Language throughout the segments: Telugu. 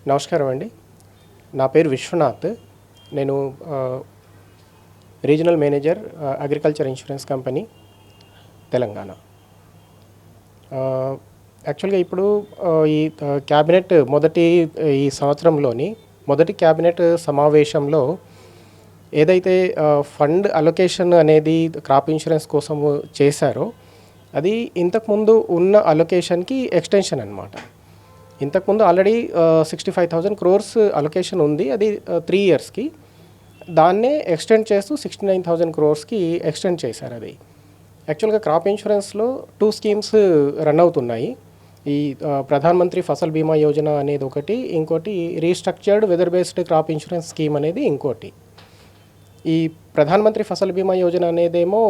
నమస్కారం అండి. నా పేరు విశ్వనాథ్. నేను regional manager agriculture insurance company Telangana. యాక్చువల్గా ఇప్పుడు ఈ క్యాబినెట్ ఈ సంవత్సరంలోని మొదటి క్యాబినెట్ సమావేశంలో ఏదైతే ఫండ్ అలొకేషన్ అనేది క్రాప్ ఇన్సూరెన్స్ కోసం చేశారో అది ఇంతకుముందు ఉన్న అలొకేషన్కి ఎక్స్టెన్షన్ అన్నమాట. ఇంతకుముందు ఆల్రెడీ 65,000 crores అలొకేషన్ ఉంది. అది 3 yearsకి. దాన్నే ఎక్స్టెండ్ చేస్తూ 69,000 crores ఎక్స్టెండ్ చేశారు. అది యాక్చువల్గా క్రాప్ ఇన్సూరెన్స్లో 2 schemes రన్ అవుతున్నాయి. ఈ ప్రధాన్ మంత్రి ఫసల్ బీమా యోజన అనేది ఒకటి, ఇంకోటి restructured weather based crop insurance scheme అనేది ఇంకోటి. ఈ ప్రధాన్ మంత్రి ఫసల్ బీమా యోజన అనేదేమో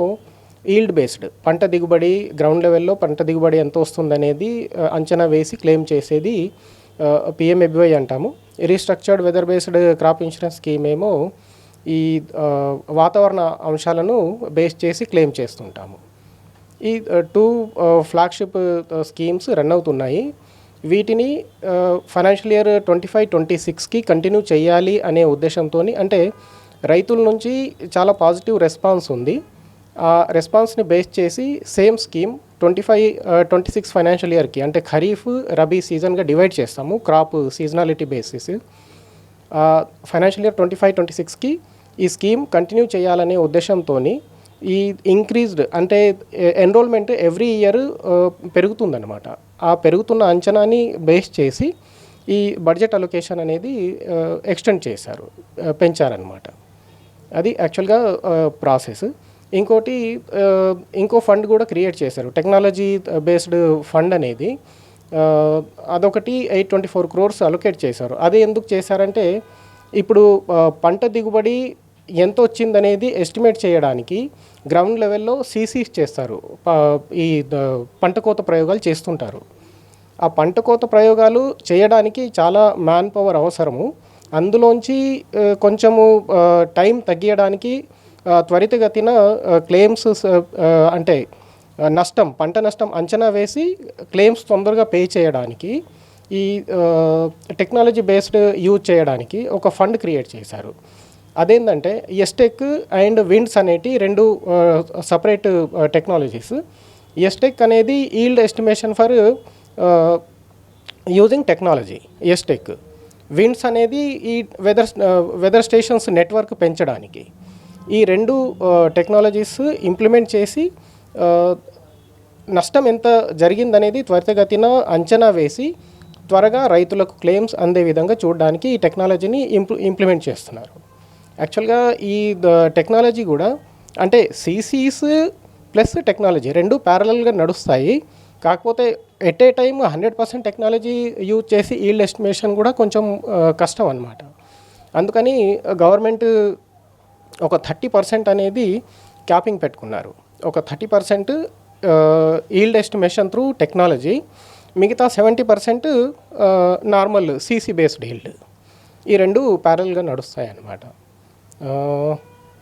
ఈల్డ్ బేస్డ్, పంట దిగుబడి గ్రౌండ్ లెవెల్లో పంట దిగుబడి ఎంత వస్తుందనేది అంచనా వేసి క్లెయిమ్ చేసేది పిఎంఎబివై అంటాము. Restructured weather based crop insurance scheme ఏమో ఈ వాతావరణ అంశాలను బేస్ చేసి క్లెయిమ్ చేస్తుంటాము. ఈ 2 ఫ్లాగ్షిప్ స్కీమ్స్ రన్ అవుతున్నాయి. వీటిని ఫైనాన్షియల్ ఇయర్ 25-26కి కంటిన్యూ చేయాలి అనే ఉద్దేశంతో, అంటే రైతుల నుంచి చాలా పాజిటివ్ రెస్పాన్స్ ఉంది. ఆ రెస్పాన్స్ని బేస్ చేసి సేమ్ స్కీమ్ 25-26 ఫైనాన్షియల్ ఇయర్కి, అంటే ఖరీఫ్ రబీ సీజన్గా డివైడ్ చేస్తాము crop seasonality basis. Financial year 25-26కి ఈ స్కీమ్ కంటిన్యూ చేయాలనే ఉద్దేశంతో ఈ ఇంక్రీజ్డ్, అంటే ఎన్రోల్మెంట్ ఎవ్రీ ఇయర్ పెరుగుతుందన్నమాట. ఆ పెరుగుతున్న అంచనాని బేస్ చేసి ఈ బడ్జెట్ అలొకేషన్ అనేది ఎక్స్టెండ్ చేశారు, పెంచారనమాట. అది యాక్చువల్గా ప్రాసెస్. ఇంకోటి ఇంకో ఫండ్ కూడా క్రియేట్ చేశారు, టెక్నాలజీ బేస్డ్ ఫండ్ అనేది. అదొకటి 824 crores అలొకేట్ చేశారు. అది ఎందుకు చేశారంటే ఇప్పుడు పంట దిగుబడి ఎంత వచ్చిందనేది ఎస్టిమేట్ చేయడానికి గ్రౌండ్ లెవెల్లో సీసీస్ చేస్తారు, ఈ పంట కోత ప్రయోగాలు చేస్తుంటారు. ఆ పంట కోత ప్రయోగాలు చేయడానికి చాలా మ్యాన్ పవర్ అవసరము. అందులోంచి కొంచెము టైం తగ్గియడానికి త్వరితగతిన క్లెయిమ్స్, అంటే నష్టం, పంట నష్టం అంచనా వేసి క్లెయిమ్స్ తొందరగా పే చేయడానికి ఈ టెక్నాలజీ బేస్డ్ యూజ్ చేయడానికి ఒక ఫండ్ క్రియేట్ చేశారు. అదేంటంటే ఎస్టెక్ అండ్ విండ్స్ అనేటి 2 సపరేట్ టెక్నాలజీస్. ఎస్టెక్ అనేది yield estimation for using technology ఎస్టెక్. విండ్స్ అనేది ఈ వెదర్ స్టేషన్స్ నెట్వర్క్ పెంచడానికి. ఈ 2 టెక్నాలజీస్ ఇంప్లిమెంట్ చేసి నష్టం ఎంత జరిగిందనేది త్వరితగతిన అంచనా వేసి త్వరగా రైతులకు క్లెయిమ్స్ అందే విధంగా చూడడానికి ఈ టెక్నాలజీని ఇంప్లిమెంట్ చేస్తున్నారు. యాక్చువల్గా ఈ టెక్నాలజీ కూడా, అంటే సీసీస్ ప్లస్ టెక్నాలజీ 2 ప్యారలల్గా నడుస్తాయి. కాకపోతే at a time 100% technology use చేసి ఈల్డ్ ఎస్టిమేషన్ కూడా కొంచెం కష్టం అన్నమాట. అందుకని గవర్నమెంట్ ఒక 30% అనేది క్యాపింగ్ పెట్టుకున్నారు. ఒక 30% ఈల్డ్ ఎస్టిమేషన్ త్రూ టెక్నాలజీ, మిగతా 70% నార్మల్ సీసీ బేస్డ్ ఈల్డ్. ఈ 2 ప్యారల్గా నడుస్తాయి అన్నమాట.